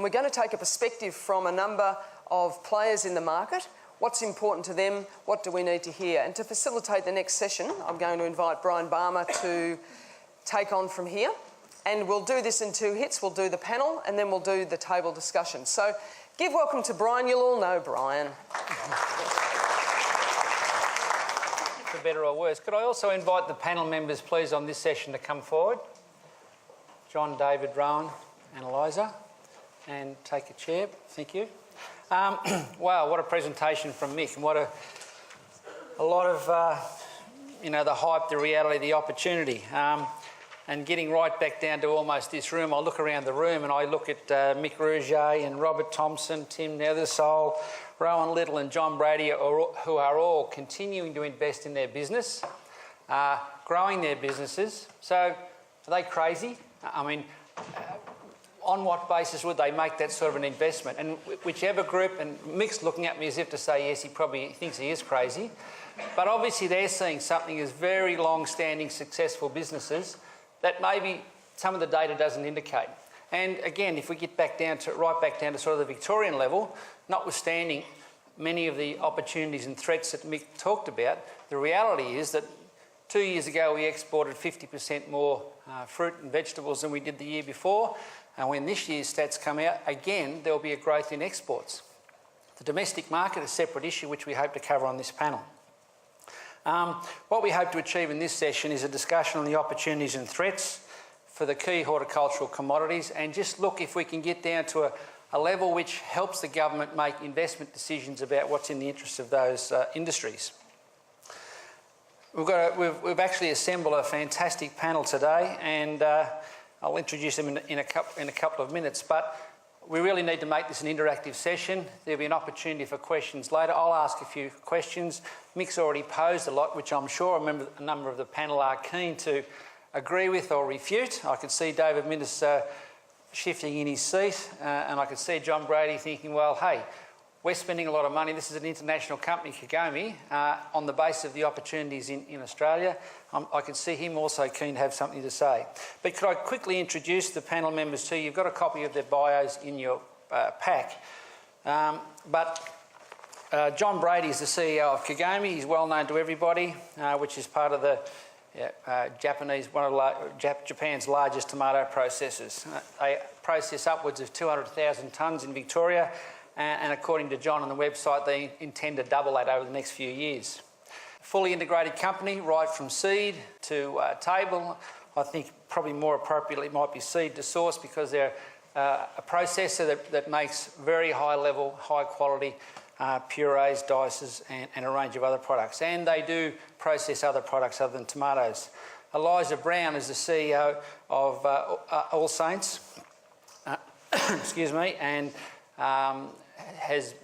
we're going to take a perspective from a number of players in the market. What's important to them? What do we need to hear? And to facilitate the next session, I'm going to invite Brian Barmer to take on from here. And we'll do this in 2 hits. We'll do the panel and then we'll do the table discussion. So give welcome to Brian. You'll all know Brian. For better or worse. Could I also invite the panel members, please, on this session to come forward? John, David, Rowan and Eliza. And take a chair. Thank you. Wow, what a presentation from Mick, and what a lot of, you know, the hype, the reality, the opportunity. And getting right back down to almost this room, I look around the room and I look at Mick Rouget and Robert Thompson, Tim Nethersole, Rowan Little and John Brady, who are all continuing to invest in their business, growing their businesses. So are they crazy? I mean, on what basis would they make that sort of an investment? And whichever group, and Mick's looking at me as if to say, yes, he probably thinks he is crazy, but obviously they're seeing something as very long-standing successful businesses that maybe some of the data doesn't indicate. And again, if we get back down to, right back down to sort of the Victorian level, notwithstanding many of the opportunities and threats that Mick talked about, the reality is that 2 years ago we exported 50% more fruit and vegetables than we did the year before. And when this year's stats come out, again, there'll be a growth in exports. The domestic market is a separate issue which we hope to cover on this panel. What we hope to achieve in this session is a discussion on the opportunities and threats for the key horticultural commodities, and just look if we can get down to a level which helps the government make investment decisions about what's in the interest of those industries. We've actually assembled a fantastic panel today, and I'll introduce them in a couple of minutes, but we really need to make this an interactive session. There'll be an opportunity for questions later. I'll ask a few questions. Mick's already posed a lot, which I'm sure a number of the panel are keen to agree with or refute. I could see David Minnis shifting in his seat, and I could see John Brady thinking, well, hey, we're spending a lot of money. This is an international company, Kagome, on the basis of the opportunities in Australia. I can see him also keen to have something to say. But could I quickly introduce the panel members to you? You've got a copy of their bios in your pack. John Brady is the CEO of Kagome. He's well known to everybody, which is part of the Japan's largest tomato processors. They process upwards of 200,000 tonnes in Victoria. And according to John on the website, they intend to double that over the next few years. Fully integrated company, right from seed to table. I think probably more appropriately it might be seed to source, because they're a processor that makes very high level, high quality purees, dices and a range of other products. And they do process other products other than tomatoes. Eliza Brown is the CEO of All Saints, excuse me, and has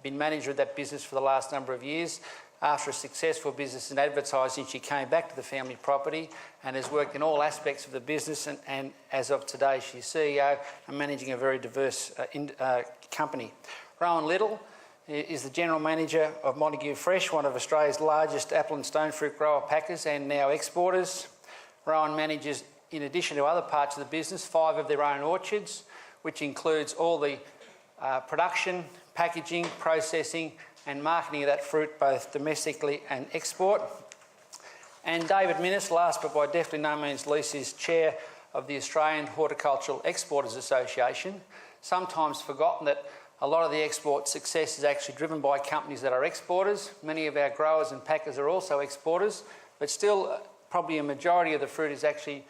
been manager of that business for the last number of years. After a successful business in advertising, she came back to the family property and has worked in all aspects of the business, and as of today she's CEO and managing a very diverse company. Rowan Little is the General Manager of Montague Fresh, one of Australia's largest apple and stone fruit grower packers and now exporters. Rowan manages, in addition to other parts of the business, 5 of their own orchards, which includes all the production, packaging, processing and marketing of that fruit, both domestically and export. And David Minnis, last but by definitely no means least, is Chair of the Australian Horticultural Exporters Association. Sometimes forgotten that a lot of the export success is actually driven by companies that are exporters. Many of our growers and packers are also exporters, but still probably a majority of the fruit is actually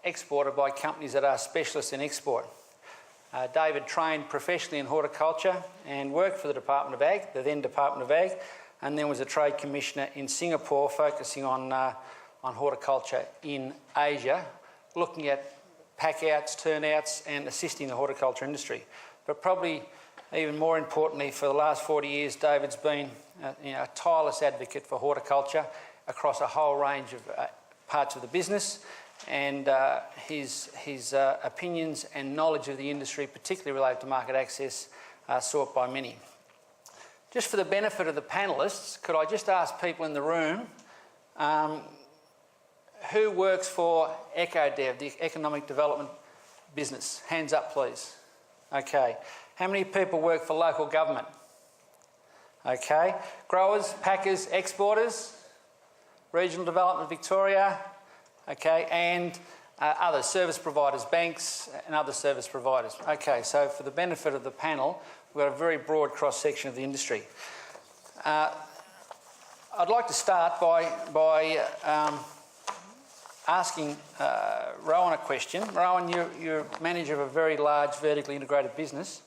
exported by companies that are specialists in export. David trained professionally in horticulture and worked for the Department of Ag, the then Department of Ag, and then was a Trade Commissioner in Singapore, focusing on horticulture in Asia, looking at pack-outs, turnouts and assisting the horticulture industry. But probably even more importantly, for the last 40 years, David's been a tireless advocate for horticulture across a whole range of parts of the business, and his opinions and knowledge of the industry, particularly related to market access, are sought by many. Just for the benefit of the panellists, could I just ask people in the room who works for EcoDev, the economic development business? Hands up, please. Okay. How many people work for local government? Okay. Growers, packers, exporters, regional development Victoria, okay, and other service providers, banks and other service providers. Okay, so for the benefit of the panel, we've got a very broad cross-section of the industry. I'd like to start by asking Rowan a question. Rowan, you're manager of a very large vertically integrated business,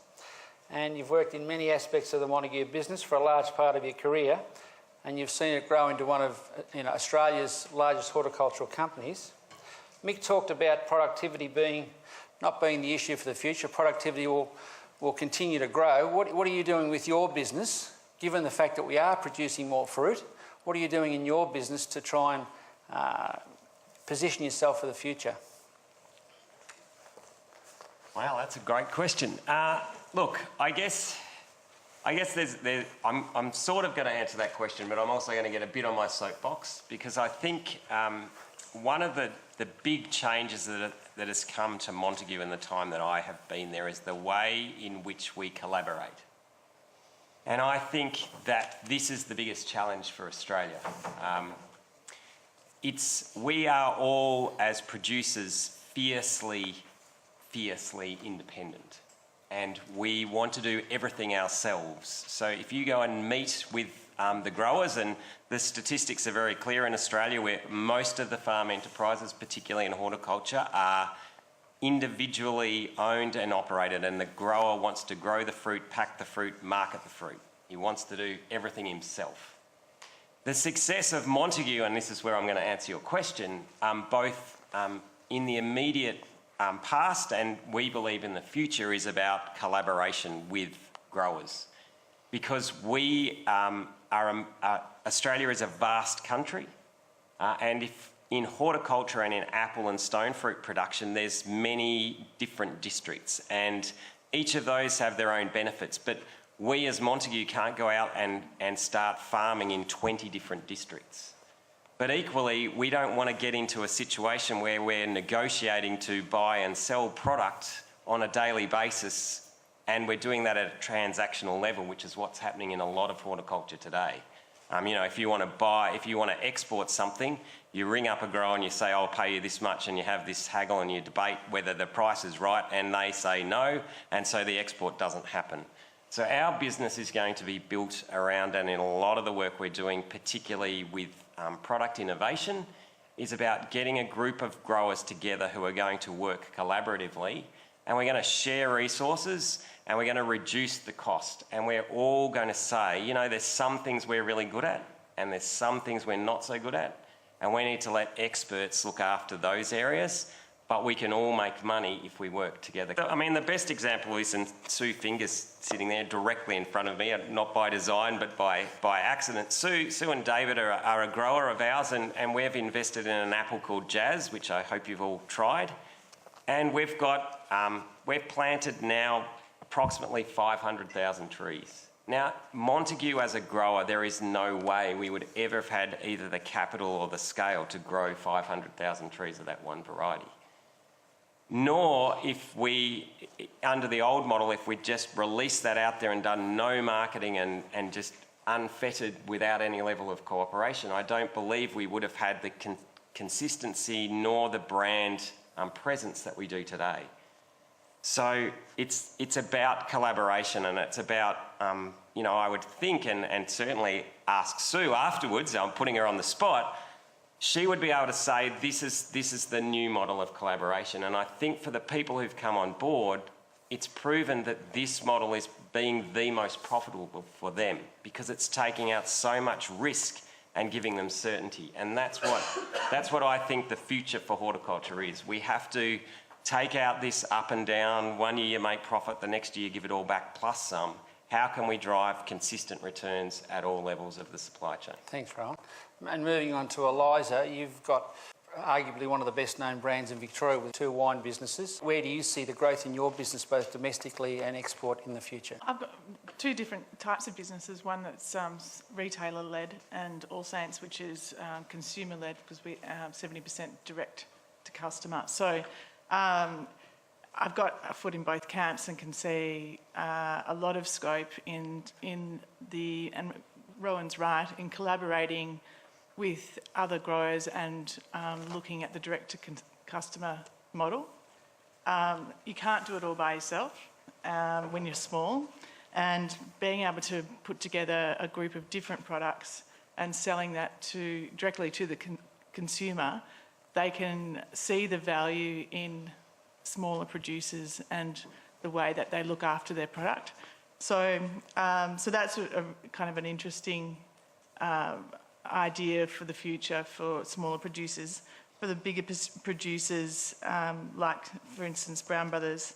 and you've worked in many aspects of the Montague business for a large part of your career, and you've seen it grow into one of Australia's largest horticultural companies. Mick talked about productivity not being the issue for the future. Productivity will continue to grow. What are you doing with your business, given the fact that we are producing more fruit? What are you doing in your business to try and position yourself for the future? Wow, that's a great question. Look, I guess I'm sort of going to answer that question, but I'm also going to get a bit on my soapbox, because I think one of the big changes that has come to Montague in the time that I have been there is the way in which we collaborate. And I think that this is the biggest challenge for Australia. We are all, as producers, fiercely independent, and we want to do everything ourselves. So if you go and meet with the growers, and the statistics are very clear in Australia, where most of the farm enterprises, particularly in horticulture, are individually owned and operated, and the grower wants to grow the fruit, pack the fruit, market the fruit. He wants to do everything himself. The success of Montague, and this is where I'm going to answer your question, both in the immediate past and we believe in the future, is about collaboration with growers. Because Australia is a vast country, and if in horticulture and in apple and stone fruit production, there's many different districts, and each of those have their own benefits. But we as Montague can't go out and start farming in 20 different districts. But equally, we don't want to get into a situation where we're negotiating to buy and sell product on a daily basis, and we're doing that at a transactional level, which is what's happening in a lot of horticulture today. If you want to export something, you ring up a grower and you say, I'll pay you this much, and you have this haggle and you debate whether the price is right, and they say no, and so the export doesn't happen. So our business is going to be built around, and in a lot of the work we're doing, particularly with product innovation, is about getting a group of growers together who are going to work collaboratively, and we're going to share resources, and we're going to reduce the cost, and we're all going to say, there's some things we're really good at, and there's some things we're not so good at, and we need to let experts look after those areas, but we can all make money if we work together. The best example is, and Sue Finger's sitting there directly in front of me, not by design, but by accident. Sue and David are a grower of ours, and we've invested in an apple called Jazz, which I hope you've all tried. And we've planted now approximately 500,000 trees. Now, Montague as a grower, there is no way we would ever have had either the capital or the scale to grow 500,000 trees of that one variety. Nor if we, under the old model, if we just released that out there and done no marketing and just unfettered without any level of cooperation, I don't believe we would have had the consistency nor the brand presence that we do today. So it's about collaboration, and it's about, I would think, and certainly ask Sue afterwards, I'm putting her on the spot, she would be able to say this is the new model of collaboration. And I think for the people who've come on board, it's proven that this model is being the most profitable for them, because it's taking out so much risk and giving them certainty. And that's what I think the future for horticulture is. We have to take out this up and down, one year you make profit, the next year you give it all back plus some. How can we drive consistent returns at all levels of the supply chain? Thanks, Rowan. And moving on to Eliza, you've got arguably one of the best known brands in Victoria with 2 wine businesses. Where do you see the growth in your business, both domestically and export, in the future? I've got 2 different types of businesses, one that's retailer-led, and All Saints, which is consumer-led, because we 70% direct to customer. So I've got a foot in both camps and can see a lot of scope in the, and Rowan's right, in collaborating with other growers and looking at the direct-to-customer model. You can't do it all by yourself when you're small, and being able to put together a group of different products and selling that directly to the consumer, they can see the value in smaller producers and the way that they look after their product. So that's a kind of an interesting idea for the future for smaller producers. For the bigger producers, like for instance Brown Brothers,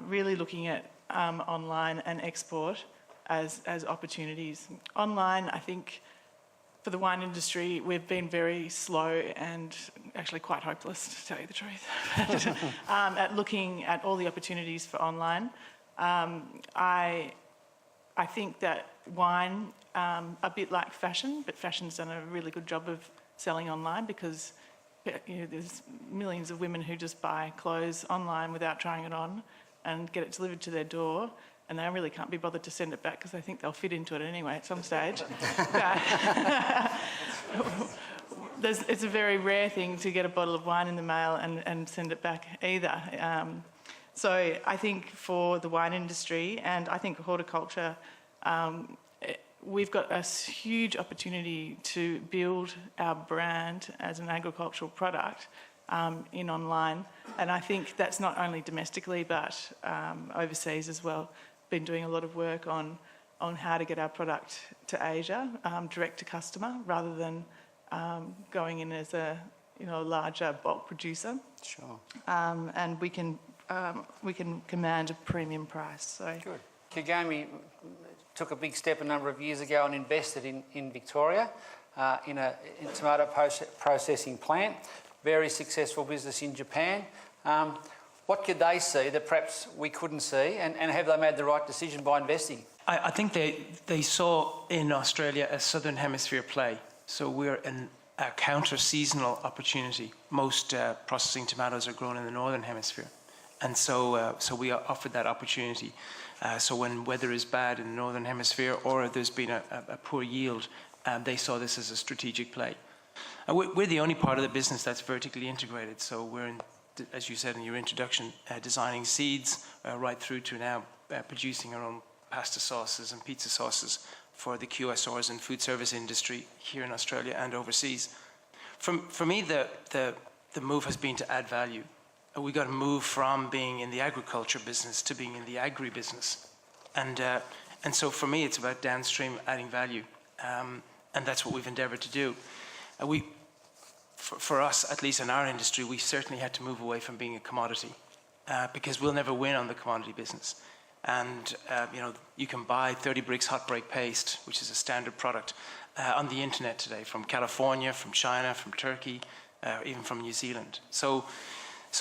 really looking at online and export as opportunities. Online, I think, for the wine industry, we've been very slow and actually quite hopeless, to tell you the truth, at looking at all the opportunities for online. I think that wine, a bit like fashion, but fashion's done a really good job of selling online because there's millions of women who just buy clothes online without trying it on and get it delivered to their door, and they really can't be bothered to send it back because they think they'll fit into it anyway at some stage. It's a very rare thing to get a bottle of wine in the mail and send it back either. So I think for the wine industry, and I think horticulture, we've got a huge opportunity to build our brand as an agricultural product in online. And I think that's not only domestically, but overseas as well. Been doing a lot of work on how to get our product to Asia, direct to customer, rather than going in as a larger bulk producer. Sure. And we can command a premium price. So Good. Kagami took a big step a number of years ago and invested in Victoria in a tomato processing plant. Very successful business in Japan. What could they see that perhaps we couldn't see, and have they made the right decision by investing? I think they saw in Australia a southern hemisphere play. So we're in a counter-seasonal opportunity. Most processing tomatoes are grown in the northern hemisphere. And so we offered that opportunity. So when weather is bad in the northern hemisphere or there's been a poor yield, they saw this as a strategic play. And we're the only part of the business that's vertically integrated. So we're in, as you said in your introduction, designing seeds right through to now producing our own pasta sauces and pizza sauces for the QSRs and food service industry here in Australia and overseas. For me, the move has been to add value. We got to move from being in the agriculture business to being in the agri-business. And so for me, it's about downstream adding value. And that's what we've endeavored to do. For us, at least in our industry, we certainly had to move away from being a commodity because we'll never win on the commodity business. And you can buy 30 bricks hot break paste, which is a standard product, on the internet today, from California, from China, from Turkey, even from New Zealand. So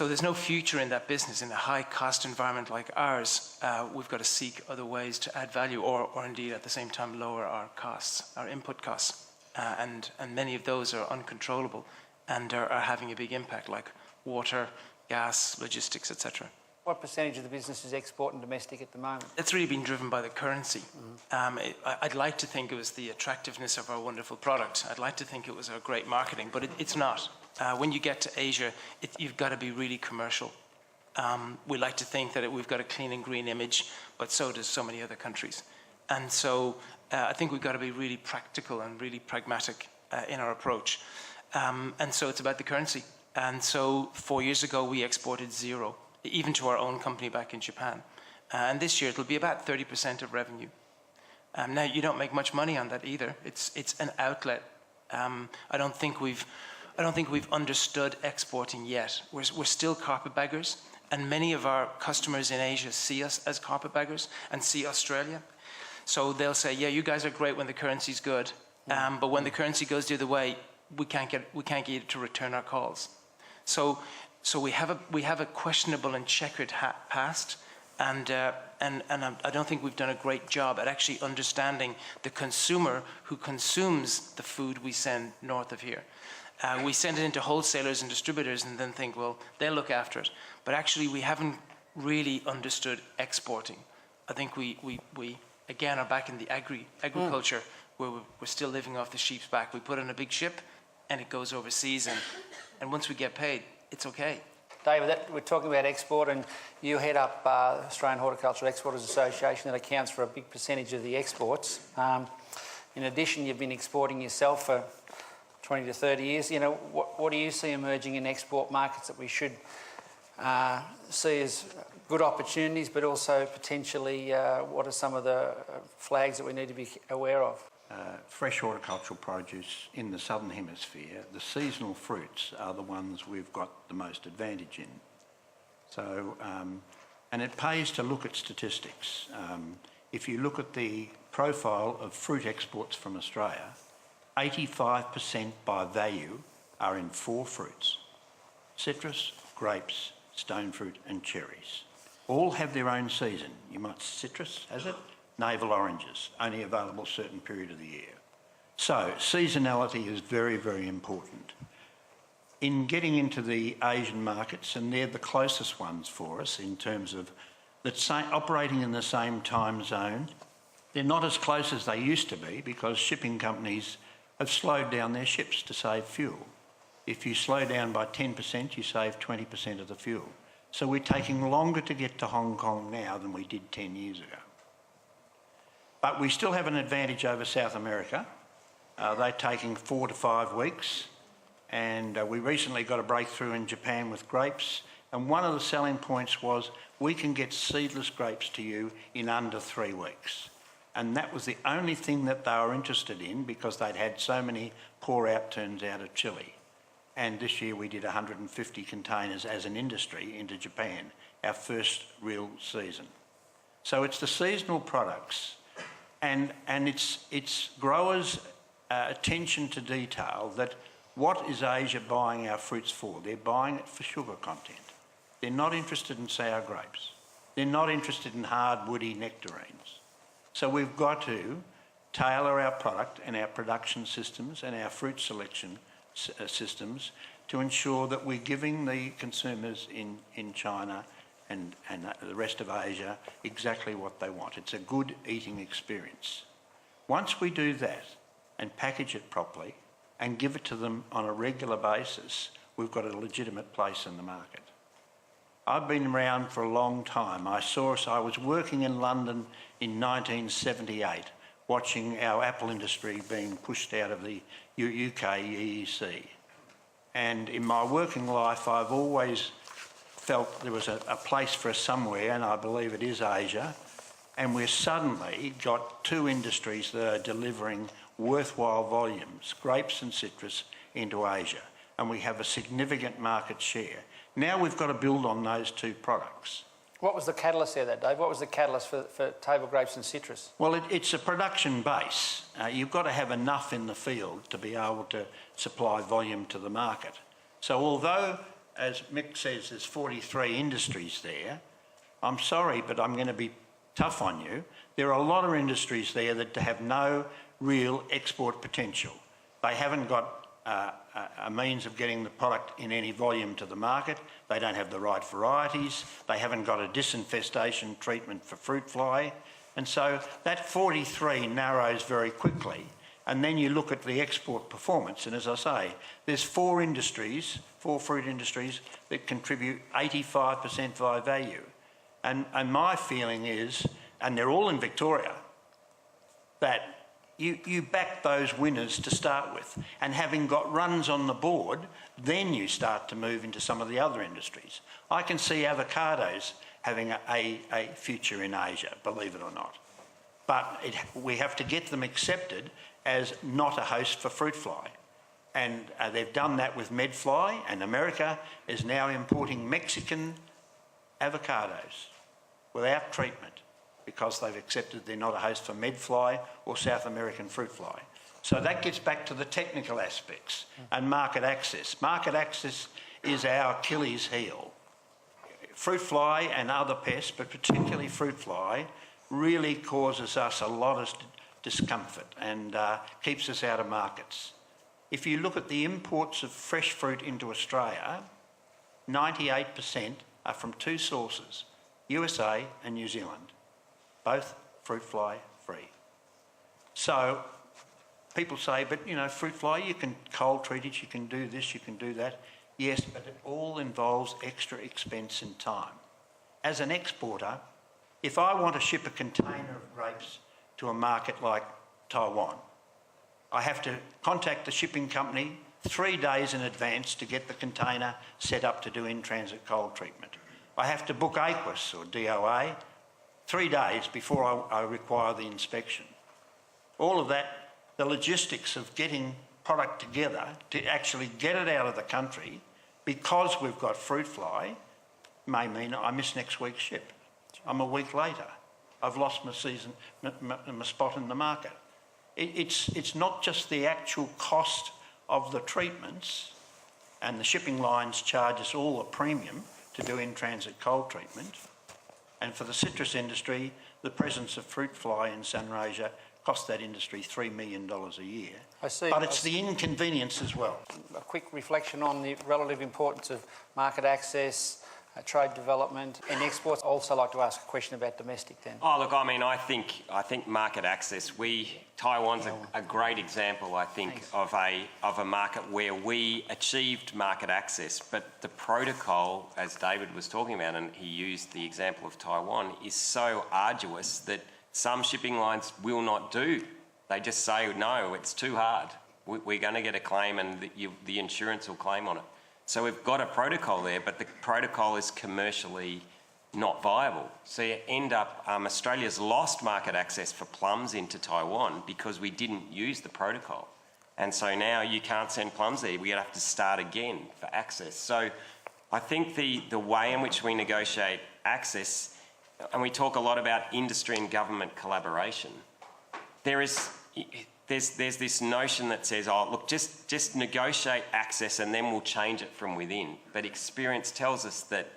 there's no future in that business. In a high-cost environment like ours, we've got to seek other ways to add value, or indeed at the same time lower our costs, our input costs. And many of those are uncontrollable and are having a big impact, like water, gas, logistics, etc. What percentage of the business is export and domestic at the moment? It's really been driven by the currency. I'd like to think it was the attractiveness of our wonderful product. I'd like to think it was our great marketing, but it's not. When you get to Asia, you've got to be really commercial. We like to think that we've got a clean and green image, but so does so many other countries. And so I think we've got to be really practical and really pragmatic in our approach. And so it's about the currency. And so 4 years ago, we exported zero, even to our own company back in Japan. And this year, it'll be about 30% of revenue. Now, you don't make much money on that either. It's an outlet. I don't think we've understood exporting yet. We're still carpetbaggers, and many of our customers in Asia see us as carpetbaggers and see Australia. So they'll say, yeah, you guys are great when the currency's good, but when the currency goes the other way, we can't get it to return our calls. So we have a questionable and checkered past, and I don't think we've done a great job at actually understanding the consumer who consumes the food we send north of here. We send it into wholesalers and distributors and then think, well, they'll look after it. But actually, we haven't really understood exporting. I think we again are back in the agriculture where we're still living off the sheep's back. We put in a big ship and it goes overseas, and once we get paid, it's okay. David, we're talking about export, and you head up Australian Horticultural Exporters Association that accounts for a big percentage of the exports. In addition, you've been exporting yourself for 20 to 30 years. You know, what do you see emerging in export markets that we should see as good opportunities, but also potentially what are some of the flags that we need to be aware of? Fresh horticultural produce in the southern hemisphere, the seasonal fruits are the ones we've got the most advantage in. So, and it pays to look at statistics. If you look at the profile of fruit exports from Australia, 85% by value are in 4 fruits: citrus, grapes, stone fruit and cherries. All have their own season. You might, citrus has it, navel oranges, only available a certain period of the year. So seasonality is very, very important. In getting into the Asian markets, and they're the closest ones for us in terms of operating in the same time zone, they're not as close as they used to be because shipping companies have slowed down their ships to save fuel. If you slow down by 10%, you save 20% of the fuel. So we're taking longer to get to Hong Kong now than we did 10 years ago. But we still have an advantage over South America. They're taking 4 to 5 weeks. And we recently got a breakthrough in Japan with grapes. And one of the selling points was we can get seedless grapes to you in under 3 weeks. And that was the only thing that they were interested in because they'd had so many poor outturns out of Chile. And this year we did 150 containers as an industry into Japan, our first real season. So it's the seasonal products and it's growers' attention to detail that what is Asia buying our fruits for? They're buying it for sugar content. They're not interested in sour grapes. They're not interested in hard, woody nectarines. So we've got to tailor our product and our production systems and our fruit selection systems to ensure that we're giving the consumers in China and the rest of Asia exactly what they want. It's a good eating experience. Once we do that and package it properly and give it to them on a regular basis, we've got a legitimate place in the market. I've been around for a long time. I was working in London in 1978, watching our apple industry being pushed out of the UK EEC. And in my working life, I've always felt there was a place for us somewhere, and I believe it is Asia. And we've suddenly got 2 industries that are delivering worthwhile volumes, grapes and citrus, into Asia. And we have a significant market share. Now we've got to build on those 2 products. What was the catalyst there, Dave? What was the catalyst for table grapes and citrus? Well, it's a production base. You've got to have enough in the field to be able to supply volume to the market. So although, as Mick says, there's 43 industries there, I'm sorry, but I'm going to be tough on you. There are a lot of industries there that have no real export potential. They haven't got a means of getting the product in any volume to the market. They don't have the right varieties. They haven't got a disinfestation treatment for fruit fly. And so that 43 narrows very quickly. And then you look at the export performance. And as I say, there's 4 fruit industries that contribute 85% by value. And my feeling is, and they're all in Victoria, that you back those winners to start with, and having got runs on the board, then you start to move into some of the other industries. I can see avocados having a future in Asia, believe it or not. But we have to get them accepted as not a host for fruit fly. And they've done that with medfly, and America is now importing Mexican avocados without treatment, because they've accepted they're not a host for medfly or South American fruit fly. So that gets back to the technical aspects and market access. Market access is our Achilles heel. Fruit fly and other pests, but particularly fruit fly, really causes us a lot of discomfort and keeps us out of markets. if you look at the imports of fresh fruit into Australia, 98% are from two sources, USA and New Zealand, both fruit fly free. So people say, but you know, fruit fly, you can cold treat it, you can do this, you can do that. Yes, but it all involves extra expense and time. As an exporter, if I want to ship a container of grapes to a market like Taiwan, I have to contact the shipping company 3 days in advance to get the container set up to do in-transit cold treatment. I have to book AGWA or DOA 3 days before I require the inspection. All of that, the logistics of getting product together to actually get it out of the country because we've got fruit fly may mean I miss next week's ship. I'm a week later. I've lost my season, my spot in the market. It's not just the actual cost of the treatments, and the shipping lines charge us all a premium to do in-transit cold treatment. And for the citrus industry, the presence of fruit fly in Sunraysia cost that industry $3 million a year. I see. But it's the inconvenience as well. A quick reflection on the relative importance of market access, trade development and exports. I'd also like to ask a question about domestic then. Oh, look, I mean, I think market access, Taiwan's a great example, I think, of a market where we achieved market access, but the protocol, as David was talking about, and he used the example of Taiwan, is so arduous that some shipping lines will not do. They just say, no, it's too hard. We're going to get a claim and the insurance will claim on it. So we've got a protocol there, but the protocol is commercially not viable. So you end up, Australia's lost market access for plums into Taiwan because we didn't use the protocol. And so now you can't send plums there. We're going to have to start again for access. So I think the way in which we negotiate access, and we talk a lot about industry and government collaboration, there's this notion that says, oh, look, just negotiate access and then we'll change it from within. But experience tells us that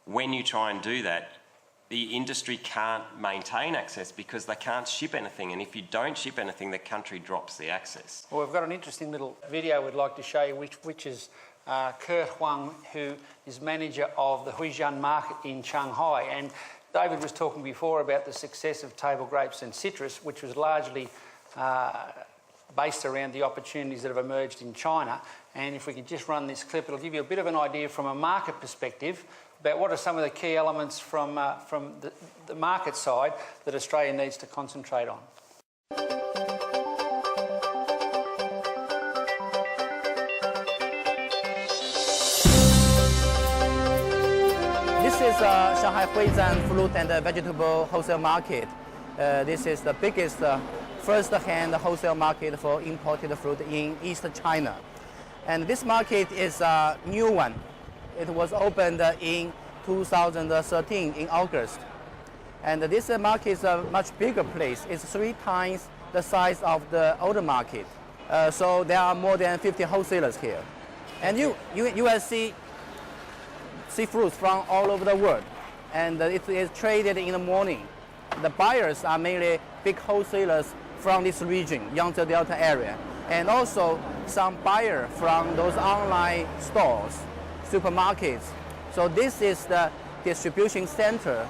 when you try and do that, the industry can't maintain access because they can't ship anything. And if you don't ship anything, the country drops the access. Well, we've got an interesting little video we'd like to show you, which is Kurt Huang, who is manager of the Huijian market in Shanghai. And David was talking before about the success of table grapes and citrus, which was largely based around the opportunities that have emerged in China. And if we could just run this clip, it'll give you a bit of an idea from a market perspective about what are some of the key elements from the market side that Australia needs to concentrate on. This is Shanghai Huijian Fruit and Vegetable Wholesale Market. This is the biggest first-hand wholesale market for imported fruit in East China. And this market is a new one. It was opened in 2013 in August. And this market is a much bigger place. It's 3 times the size of the older market. So there are more than 50 wholesalers here. And you will see fruits from all over the world. And it is traded in the morning. The buyers are mainly big wholesalers from this region, Yangtze Delta area, and also some buyers from those online stores, supermarkets. So this is the distribution center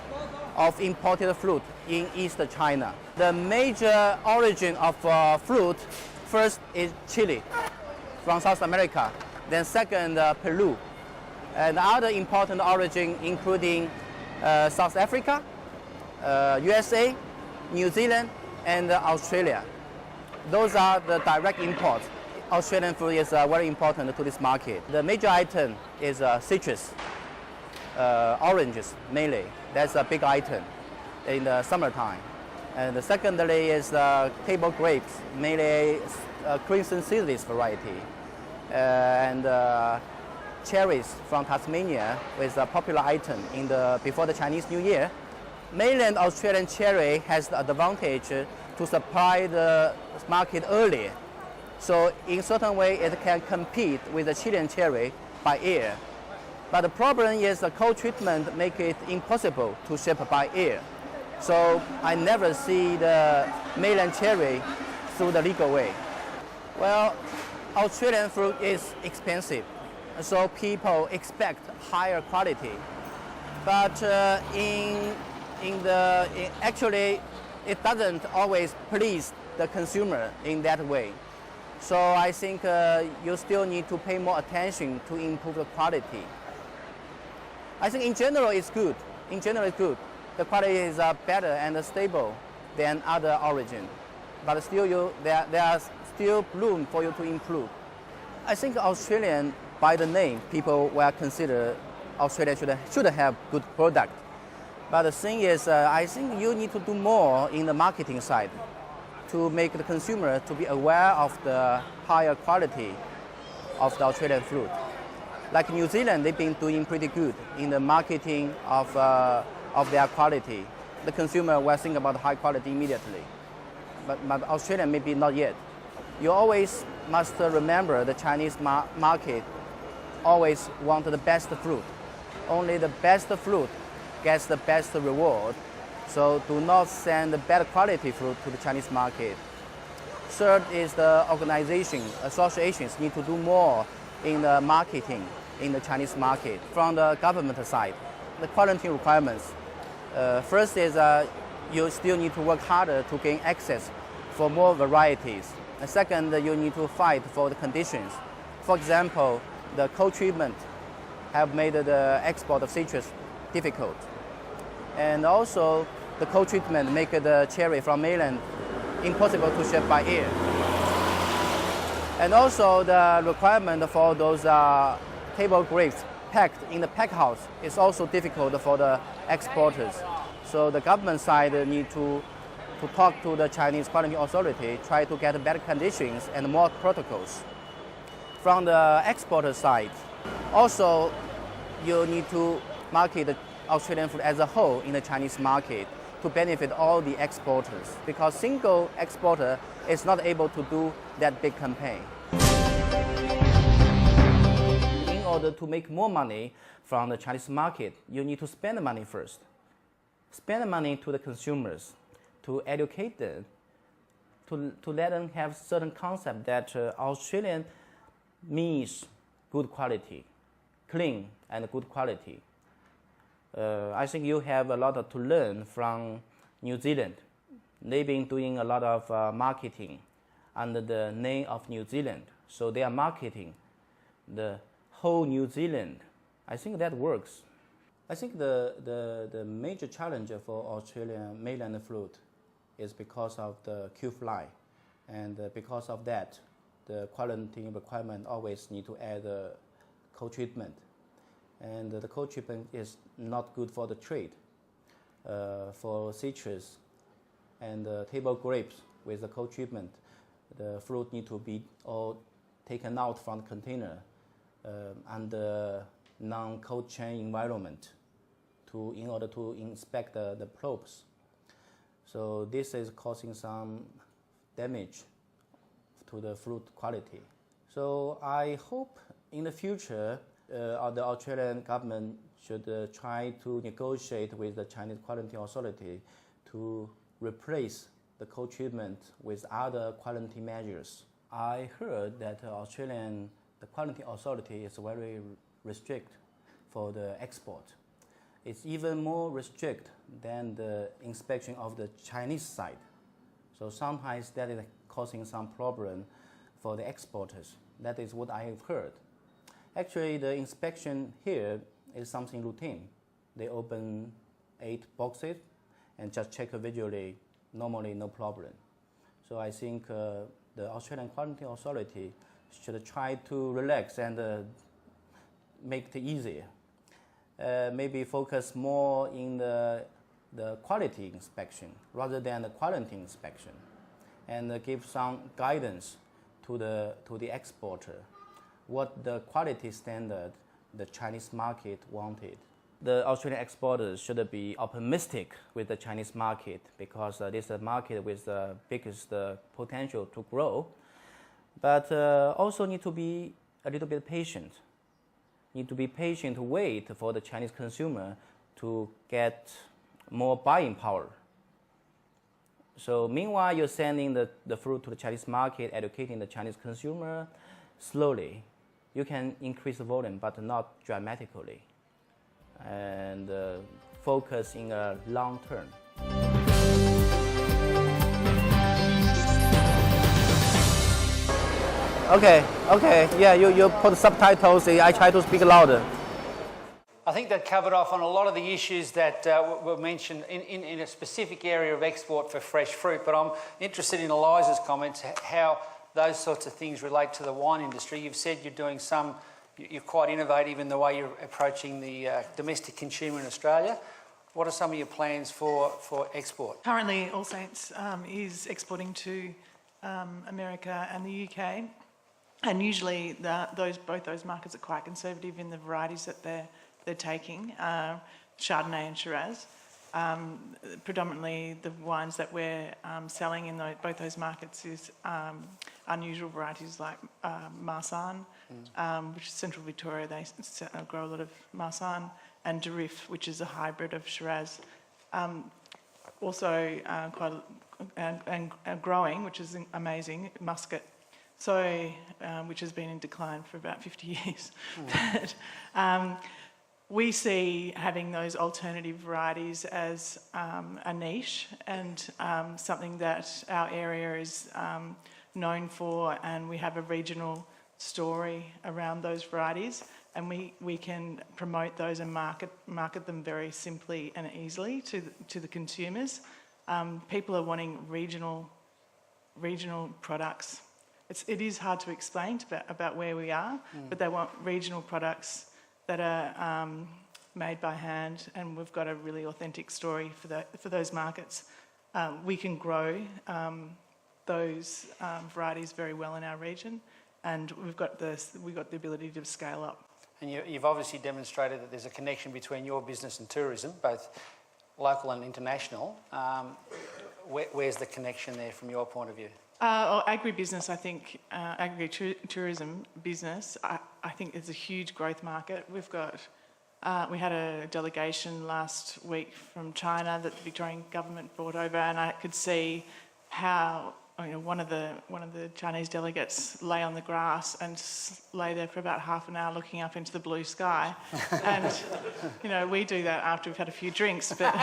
of imported fruit in East China. The major origin of fruit, first is Chile from South America, then second Peru, and other important origin including South Africa, USA, New Zealand, and Australia. Those are the direct imports. Australian fruit is very important to this market. The major item is citrus, oranges mainly. That's a big item in the summertime. And secondly is table grapes, mainly crimson seedless variety. And cherries from Tasmania is a popular item before the Chinese New Year. Mainland Australian cherry has the advantage to supply the market early. So in certain way, it can compete with the Chilean cherry by air. But the problem is the cold treatment make it impossible to ship by air. So I never see the mainland cherry through the legal way. Well, Australian fruit is expensive, so people expect higher quality. But actually, it doesn't always please the consumer in that way. So I think you still need to pay more attention to improve the quality. I think in general it's good. In general it's good. The quality is better and stable than other origin. But still there are still room for you to improve. I think Australian, by the name, people will consider Australia should have good product. But the thing is, I think you need to do more in the marketing side to make the consumer to be aware of the higher quality of the Australian fruit. Like New Zealand, they've been doing pretty good in the marketing of their quality. The consumer will think about high quality immediately. But Australia maybe not yet. You always must remember the Chinese market always want the best fruit. Only the best fruit gets the best reward. So do not send the bad quality fruit to the Chinese market. Third is the associations need to do more in the marketing in the Chinese market. From the government side, the quarantine requirements. First is you still need to work harder to gain access for more varieties. And second, you need to fight for the conditions. For example, the cold treatment have made the export of citrus difficult. And also, the cold treatment make the cherry from mainland impossible to ship by air. And also, the requirement for those table grapes packed in the pack house is also difficult for the exporters. So the government side need to talk to the Chinese quality authority, try to get better conditions and more protocols. From the exporter side, also you need to market the Australian food as a whole in the Chinese market to benefit all the exporters, because single exporter is not able to do that big campaign. In order to make more money from the Chinese market, you need to spend the money first. Spend the money to the consumers, to educate them, to let them have certain concept that Australian means good quality, clean and good quality. I think you have a lot to learn from New Zealand. They've been doing a lot of marketing under the name of New Zealand. So they are marketing the whole New Zealand. I think that works. I think the major challenge for Australian mainland fruit is because of the Q-fly. And because of that, the quarantine requirement always need to add cold treatment. And the cold treatment is not good for the trade. For citrus and table grapes with the cold treatment, the fruit need to be all taken out from the container under non-cold chain environment in order to inspect the probes. So this is causing some damage to the fruit quality. So I hope in the future the Australian government should try to negotiate with the Chinese Quality Authority to replace the cold treatment with other quality measures. I heard that the Quality Authority is very restrict for the export. It's even more restrict than the inspection of the Chinese side. So sometimes that is causing some problem for the exporters. That is what I have heard. Actually, the inspection here is something routine. They open 8 boxes and just check visually, normally no problem. So I think the Australian Quality Authority should try to relax and make it easier. Maybe focus more in the quality inspection rather than the quality inspection, and give some guidance to the exporter what the quality standard the Chinese market wanted. The Australian exporters should be optimistic with the Chinese market, because this is a market with the biggest potential to grow, but also need to be a little bit patient. Need to be patient to wait for the Chinese consumer to get more buying power. So meanwhile, you're sending the fruit to the Chinese market, educating the Chinese consumer, slowly. You can increase the volume, but not dramatically, and focus in a long term. Okay, yeah, you put subtitles, I try to speak louder. I think that covered off on a lot of the issues that were mentioned in a specific area of export for fresh fruit, but I'm interested in Eliza's comments, how those sorts of things relate to the wine industry. You've said you're quite innovative in the way you're approaching the domestic consumer in Australia. What are some of your plans for export? Currently, All Saints is exporting to America and the UK, and usually both those markets are quite conservative in the varieties that they're taking, Chardonnay and Shiraz. Predominantly the wines that we're selling in both those markets is unusual varieties like Marsanne, which is Central Victoria. They grow a lot of Marsanne, and Davies, which is a hybrid of Shiraz. Also and growing, which is amazing, Muscat. So, which has been in decline for about 50 years. But, we see having those alternative varieties as a niche and something that our area is known for, and we have a regional story around those varieties, and we can promote those and market them very simply and easily to the consumers. People are wanting regional products. It is hard to explain about where we are, but they want regional products that are made by hand, and we've got a really authentic story for those markets. We can grow those varieties very well in our region, and we've got the ability to scale up. And you've obviously demonstrated that there's a connection between your business and tourism, both local and international. Where's the connection there from your point of view? Agribusiness, I think, agri-tourism business, I think is a huge growth market. We had a delegation last week from China that the Victorian government brought over, and I could see how one of the Chinese delegates lay on the grass and lay there for about half an hour looking up into the blue sky. And we do that after we've had a few drinks, but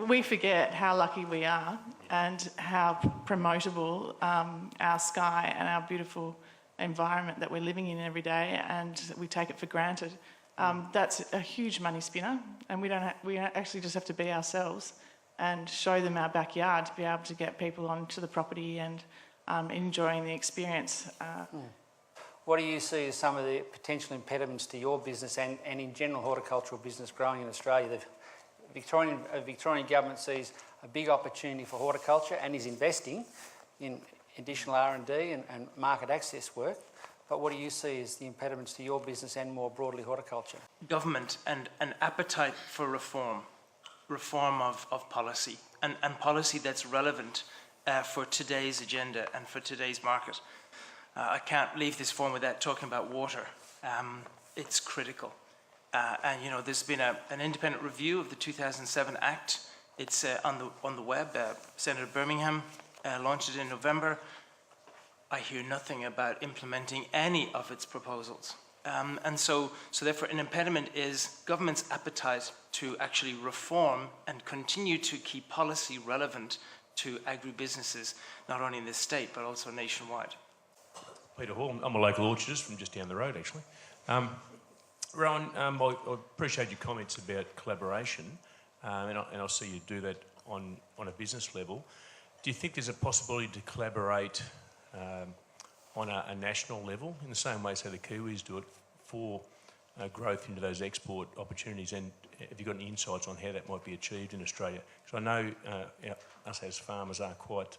we forget how lucky we are and how promotable our sky and our beautiful environment that we're living in every day, and we take it for granted. That's a huge money spinner, and we actually just have to be ourselves and show them our backyard to be able to get people onto the property and enjoying the experience. What do you see as some of the potential impediments to your business and in general horticultural business growing in Australia? The Victorian government sees a big opportunity for horticulture and is investing in additional R&D and market access work. But what do you see as the impediments to your business and more broadly horticulture? Government and an appetite for reform of policy, and policy that's relevant for today's agenda and for today's market. I can't leave this forum without talking about water. It's critical. And there's been an independent review of the 2007 Act. It's on the web. Senator Birmingham launched it in November. I hear nothing about implementing any of its proposals. And so therefore an impediment is government's appetite to actually reform and continue to keep policy relevant to agribusinesses, not only in this state, but also nationwide. Peter Hall, I'm a local orchardist from just down the road, actually. Rowan, I appreciate your comments about collaboration, and I see you do that on a business level. Do you think there's a possibility to collaborate on a national level in the same way, say, the Kiwis do it for growth into those export opportunities? And have you got any insights on how that might be achieved in Australia? Because I know us as farmers are quite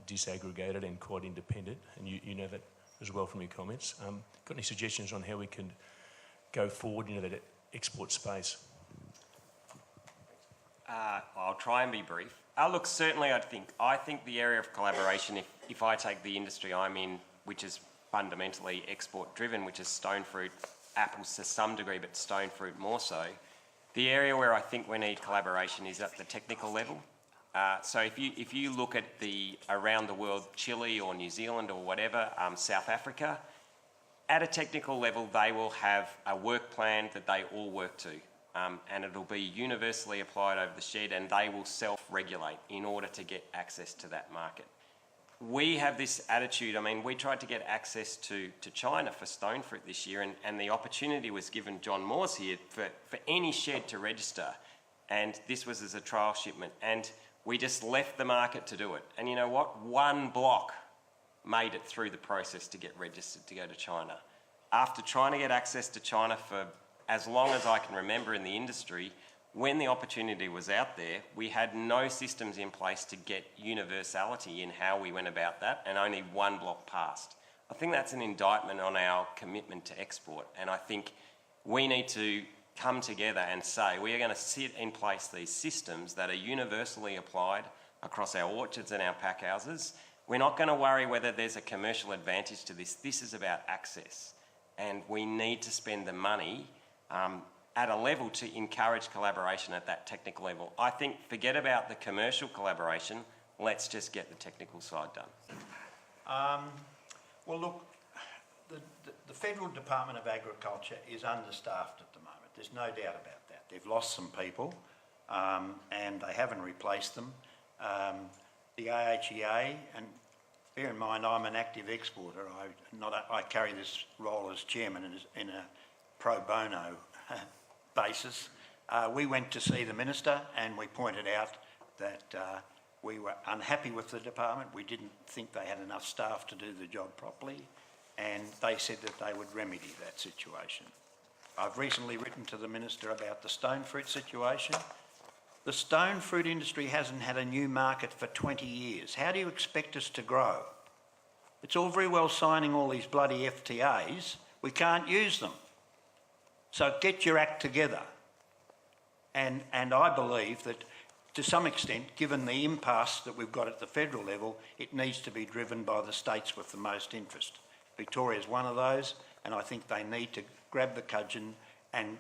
disaggregated and quite independent, and you know that as well from your comments. Got any suggestions on how we can go forward into that export space? I'll try and be brief. Look, certainly I think the area of collaboration, if I take the industry I'm in, which is fundamentally export driven, which is stone fruit, apples to some degree, but stone fruit more so, the area where I think we need collaboration is at the technical level. So if you look at around the world, Chile or New Zealand or whatever, South Africa, at a technical level, they will have a work plan that they all work to. And it'll be universally applied over the shed, and they will self-regulate in order to get access to that market. We have this attitude. I mean, we tried to get access to China for stone fruit this year, and the opportunity was given, John Moore's here, for any shed to register. And this was as a trial shipment. And we just left the market to do it. And you know what? One block made it through the process to get registered to go to China. After trying to get access to China for as long as I can remember in the industry, when the opportunity was out there, we had no systems in place to get universality in how we went about that, and only one block passed. I think that's an indictment on our commitment to export, and I think we need to come together and say we are going to set in place these systems that are universally applied across our orchards and our pack houses. We're not going to worry whether there's a commercial advantage to this. This is about access, and we need to spend the money at a level to encourage collaboration at that technical level. I think forget about the commercial collaboration, let's just get the technical side done. Well, look, the Federal Department of Agriculture is understaffed at the moment. There's no doubt about that. They've lost some people and they haven't replaced them. The AGWA, and bear in mind I'm an active exporter, I carry this role as chairman in a pro bono basis. We went to see the Minister and we pointed out that we were unhappy with the department. We didn't think they had enough staff to do the job properly, and they said that they would remedy that situation. I've recently written to the Minister about the stone fruit situation. The stone fruit industry hasn't had a new market for 20 years. How do you expect us to grow? It's all very well signing all these bloody FTAs. We can't use them. So get your act together. And I believe that to some extent, given the impasse that we've got at the federal level, it needs to be driven by the states with the most interest. Victoria's one of those, and I think they need to grab the cudgel and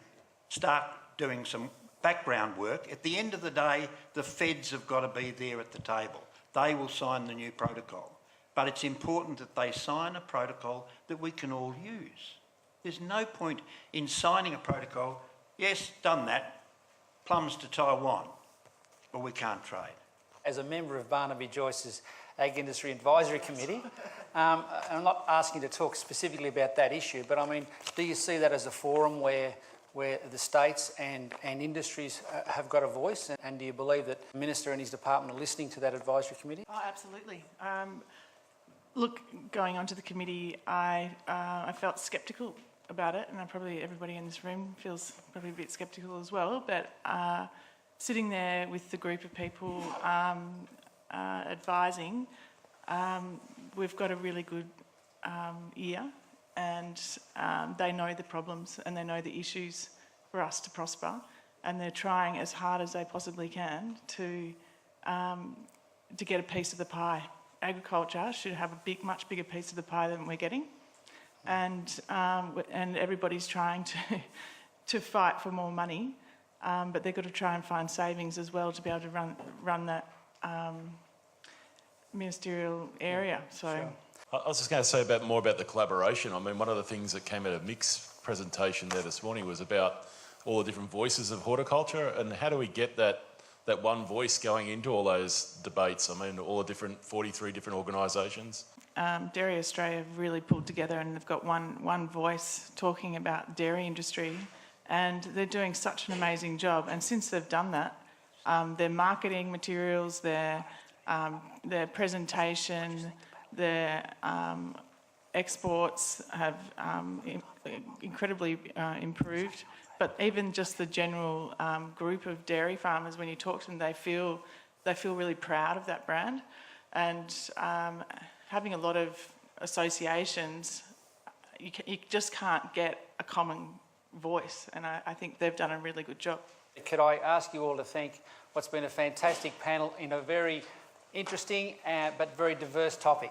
start doing some background work. At the end of the day, the feds have got to be there at the table. They will sign the new protocol. But it's important that they sign a protocol that we can all use. There's no point in signing a protocol, yes, done that, plums to Taiwan, but we can't trade. As a member of Barnaby Joyce's Ag Industry Advisory Committee, I'm not asking you to talk specifically about that issue, but I mean, do you see that as a forum where the states and industries have got a voice, and do you believe that the Minister and his department are listening to that advisory committee? Oh, absolutely. Look, going onto the committee, I felt sceptical about it, and probably everybody in this room feels probably a bit sceptical as well, but sitting there with the group of people advising, we've got a really good ear, and they know the problems and they know the issues for us to prosper, and they're trying as hard as they possibly can to get a piece of the pie. Agriculture should have a much bigger piece of the pie than we're getting, and everybody's trying to fight for more money, but they've got to try and find savings as well to be able to run that ministerial area. So, sure. I was just going to say more about the collaboration. I mean, one of the things that came out of Mick's presentation there this morning was about all the different voices of horticulture, and how do we get that one voice going into all those debates? I mean, all the 43 different organisations. Dairy Australia have really pulled together, and they've got one voice talking about dairy industry, and they're doing such an amazing job. And since they've done that, their marketing materials, their presentation, their exports have incredibly improved. But even just the general group of dairy farmers, when you talk to them, they feel really proud of that brand. And having a lot of associations, you just can't get a common voice. And I think they've done a really good job. Could I ask you all to thank what's been a fantastic panel in a very interesting but very diverse topic?